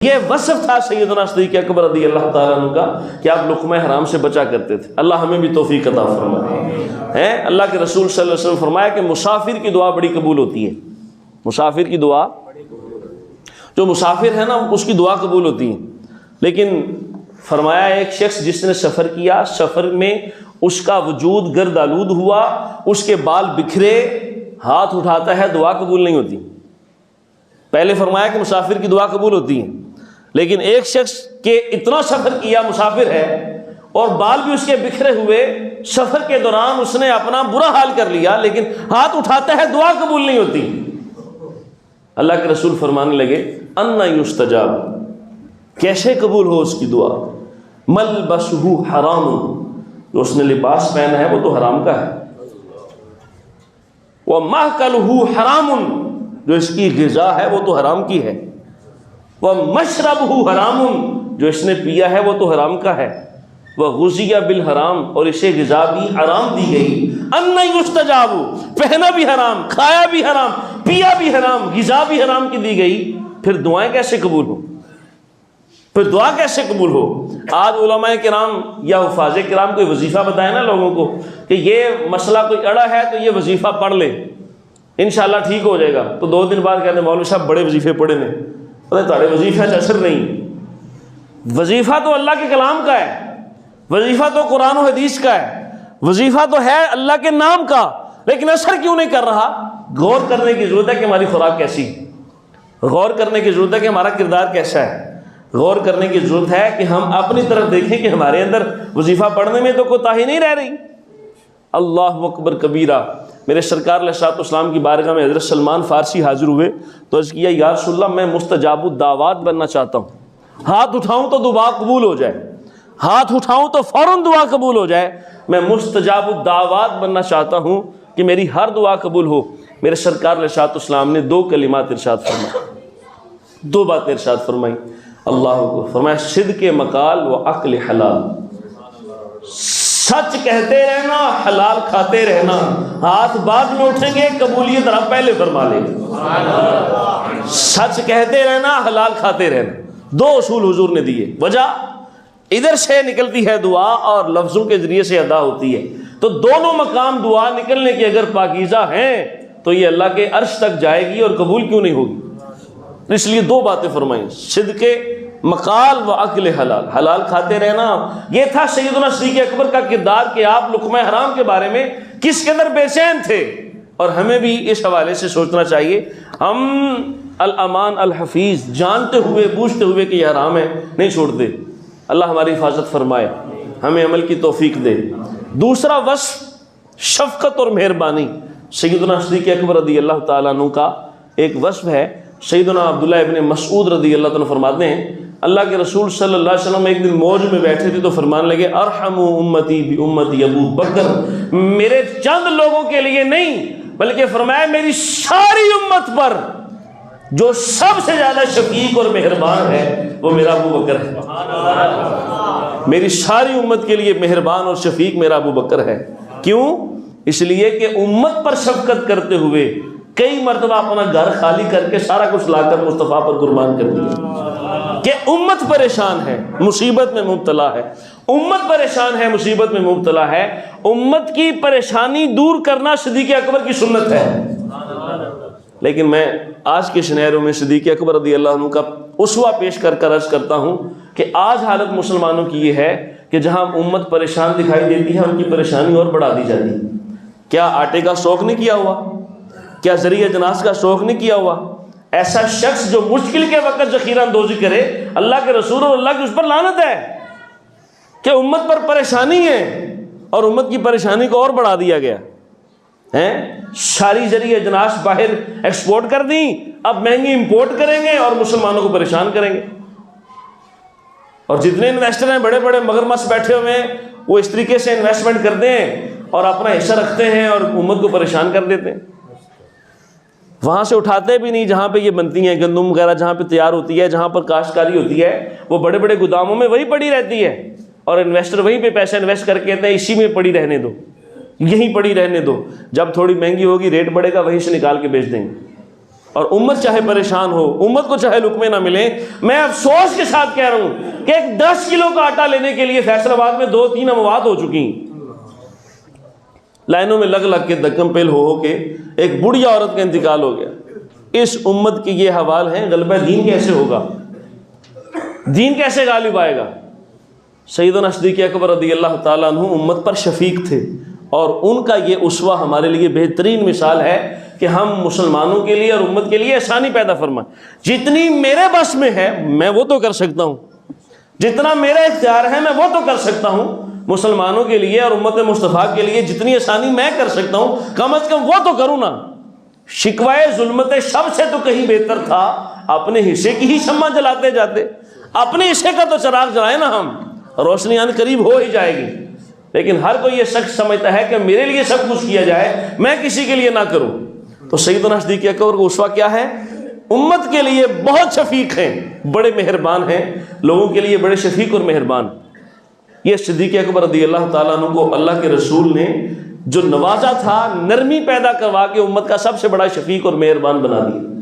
یہ وصف تھا سیدنا صدیق اکبر رضی اللہ تعالیٰ عنہ کا کہ آپ لقمہ حرام سے بچا کرتے تھے۔ اللہ ہمیں بھی توفیق عطا فرمائے۔ اللہ کے رسول صلی اللہ علیہ وسلم فرمایا کہ مسافر کی دعا بڑی قبول ہوتی ہے۔ مسافر کی دعا، جو مسافر ہے نا اس کی دعا قبول ہوتی ہے، لیکن فرمایا ایک شخص جس نے سفر کیا، سفر میں اس کا وجود گرد آلود ہوا، اس کے بال بکھرے، ہاتھ اٹھاتا ہے، دعا قبول نہیں ہوتی۔ پہلے فرمایا کہ مسافر کی دعا قبول ہوتی ہے، لیکن ایک شخص کے اتنا سفر کیا، مسافر ہے اور بال بھی اس کے بکھرے ہوئے، سفر کے دوران اس نے اپنا برا حال کر لیا، لیکن ہاتھ اٹھاتا ہے، دعا قبول نہیں ہوتی۔ اللہ کے رسول فرمانے لگے انا یستجاب، کیسے قبول ہو اس کی دعا؟ ملبسہ حرام، جو اس نے لباس پہنا ہے وہ تو حرام کا ہے، ومأکلہ حرام، جو اس کی غذا ہے وہ تو حرام کی ہے، ومشربہ حرام، جو اس نے پیا ہے وہ تو حرام کا ہے، وغذی بالحرام، اور اسے غذا بھی حرام دی گئی۔ انا یستجاب، پہنا بھی حرام، کھایا بھی حرام، پیا بھی حرام، غذا بھی حرام کی دی گئی، پھر دعائیں کیسے قبول ہو؟ پھر دعا کیسے قبول ہو؟ آج علماء کرام یا حفاظ کرام کوئی وظیفہ بتائے نا لوگوں کو کہ یہ مسئلہ کوئی اڑا ہے تو یہ وظیفہ پڑھ لے انشاءاللہ ٹھیک ہو جائے گا، تو 2 دن بعد کہتے ہیں مولوی صاحب بڑے وظیفے پڑھے نے، تھوڑے وظیفے سے اثر نہیں۔ وظیفہ تو اللہ کے کلام کا ہے، وظیفہ تو قرآن و حدیث کا ہے، وظیفہ تو ہے اللہ کے نام کا، لیکن اثر کیوں نہیں کر رہا؟ غور کرنے کی ضرورت ہے کہ ہماری خوراک کیسی، غور کرنے کی ضرورت ہے کہ ہمارا کردار کیسا ہے، غور کرنے کی ضرورت ہے کہ ہم اپنی طرف دیکھیں کہ ہمارے اندر وظیفہ پڑھنے میں تو کوتاہی نہیں رہ رہی۔ اللہ اکبر کبیرہ۔ میرے سرکار علیہ الصلوۃ والسلام کی بارگاہ میں حضرت سلمان فارسی حاضر ہوئے تو عرض کیا یا رسول اللہ میں مستجاب الدعوات بننا چاہتا ہوں، ہاتھ اٹھاؤں تو دعا قبول ہو جائے، ہاتھ اٹھاؤں تو فوراً دعا قبول ہو جائے، میں مستجاب الدعوات بننا چاہتا ہوں کہ میری ہر دعا قبول ہو۔ میرے سرکار علیہ الصلوۃ والسلام نے 2 کلمات ارشاد فرمائے، 2 باتیں ارشاد فرمائی۔ اللہ کو فرمایا صدق مقال و عقل حلال، سچ کہتے رہنا، حلال کھاتے رہنا، ہاتھ بعد میں اٹھیں گے، قبولیت رب پہلے فرما لے گا۔ سچ کہتے رہنا، حلال کھاتے رہنا، 2 اصول حضور نے دیے۔ وجہ ادھر سے نکلتی ہے دعا اور لفظوں کے ذریعے سے ادا ہوتی ہے، تو دونوں مقام دعا نکلنے کے اگر پاکیزہ ہیں تو یہ اللہ کے عرش تک جائے گی اور قبول کیوں نہیں ہوگی؟ اس لیے 2 باتیں فرمائیں، صدق مقال و عقل حلال، حلال کھاتے رہنا۔ یہ تھا سیدنا صدیق اکبر کا کردار کہ آپ لقمہ حرام کے بارے میں کس قدر بے چین تھے، اور ہمیں بھی اس حوالے سے سوچنا چاہیے۔ ہم الامان الحفیظ جانتے ہوئے بوجھتے ہوئے کہ یہ حرام ہے نہیں چھوڑتے۔ اللہ ہماری حفاظت فرمائے، ہمیں عمل کی توفیق دے۔ دوسرا وصف شفقت اور مہربانی، سیدنا صدیق اکبر رضی اللہ تعالیٰ عنہ کا ایک وصف ہے۔ سیدنا عبداللہ ابن مسعود رضی اللہ عنہ فرماتے ہیں اللہ کے رسول صلی اللہ علیہ وسلم ایک دن موج میں بیٹھے تھے تو فرمانے لگے ارحموا امتی بامتی ابو بکر، میرے چند لوگوں کے لیے نہیں بلکہ فرمایا میری ساری امت پر جو سب سے زیادہ شفیق اور مہربان ہے وہ میرا ابو بکر ہے۔ میری ساری امت کے لیے مہربان اور شفیق میرا ابو بکر ہے۔ کیوں؟ اس لیے کہ امت پر شفقت کرتے ہوئے کئی مرتبہ اپنا گھر خالی کر کے سارا کچھ لا کر مصطفیٰ پر قربان کر دیا کہ امت پریشان ہے، مصیبت میں مبتلا ہے، امت پریشان ہے، مصیبت میں مبتلا ہے۔ امت کی پریشانی دور کرنا صدیق اکبر کی سنت ہے۔ لیکن میں آج کے سنیرو میں صدیق اکبر رضی اللہ عنہ کا اسوہ پیش کر کر عرض کرتا ہوں کہ آج حالت مسلمانوں کی یہ ہے کہ جہاں امت پریشان دکھائی دیتی ہے ان کی پریشانی اور بڑھا دی جاتی ہے۔ کیا آٹے کا اسٹاک نہیں کیا ہوا؟ کیا ذریعہ جناز کا اسٹاک نہیں کیا ہوا؟ ایسا شخص جو مشکل کے وقت ذخیرہ اندوزی کرے، اللہ کے رسول اور اللہ کی اس پر لعنت ہے کہ امت پر پریشانی ہے اور امت کی پریشانی کو اور بڑھا دیا گیا ہے۔ ساری ذریعہ جناز باہر ایکسپورٹ کر دیں، اب مہنگی امپورٹ کریں گے اور مسلمانوں کو پریشان کریں گے۔ اور جتنے انویسٹر ہیں بڑے بڑے مگرمچھ بیٹھے ہوئے ہیں وہ اس طریقے سے انویسٹمنٹ کرتے ہیں اور اپنا حصہ رکھتے ہیں اور امت کو پریشان کر دیتے ہیں۔ وہاں سے اٹھاتے بھی نہیں جہاں پہ یہ بنتی ہیں، گندم وغیرہ جہاں پہ تیار ہوتی ہے، جہاں پر کاشتکاری ہوتی ہے، وہ بڑے بڑے گوداموں میں وہی پڑی رہتی ہے اور انویسٹر وہیں پہ پیسہ انویسٹ کر کے کہتے ہیں اسی میں پڑی رہنے دو، یہیں پڑی رہنے دو، جب تھوڑی مہنگی ہوگی ریٹ بڑھے گا وہیں سے نکال کے بیچ دیں گے۔ اور امت چاہے پریشان ہو، امت کو چاہے لقمے نہ ملے، میں افسوس کے ساتھ کہہ رہا ہوں کہ ایک 10 کلو کا آٹا لینے کے لیے فیصل آباد میں 2-3 اموات ہو چکی ہیں، لائنوں میں لگ لگ کے دکم پیل ہو کے ایک بڑھیا عورت کا انتقال ہو گیا۔ اس امت کی یہ حوال ہیں، غلبہ دین کیسے ہوگا، دین کیسے غالب آئے گا؟ سیدنا صدیق اکبر رضی اللہ تعالیٰ عنہ امت پر شفیق تھے، اور ان کا یہ اسوہ ہمارے لیے بہترین مثال ہے کہ ہم مسلمانوں کے لیے اور امت کے لیے آسانی پیدا فرمائیں۔ جتنی میرے بس میں ہے میں وہ تو کر سکتا ہوں، جتنا میرا اختیار ہے میں وہ تو کر سکتا ہوں، مسلمانوں کے لیے اور امت مصطفیٰ کے لیے جتنی آسانی میں کر سکتا ہوں کم از کم وہ تو کروں نا۔ شکوائے ظلمت شب سے تو کہیں بہتر تھا اپنے حصے کی ہی شمع جلاتے جاتے، اپنے حصے کا تو چراغ جلائیں نا، ہم روشنی آنے قریب ہو ہی جائے گی۔ لیکن ہر کوئی یہ شخص سمجھتا ہے کہ میرے لیے سب کچھ کیا جائے، میں کسی کے لیے نہ کروں۔ تو سیدنا صدیق اکبر کا اسوہ کیا ہے؟ امت کے لیے بہت شفیق ہیں، بڑے مہربان ہیں، لوگوں کے لیے بڑے شفیق اور مہربان۔ یہ صدیق اکبر رضی اللہ تعالیٰ عنہ کو اللہ کے رسول نے جو نوازا تھا، نرمی پیدا کروا کے امت کا سب سے بڑا شفیق اور مہربان بنا دیا۔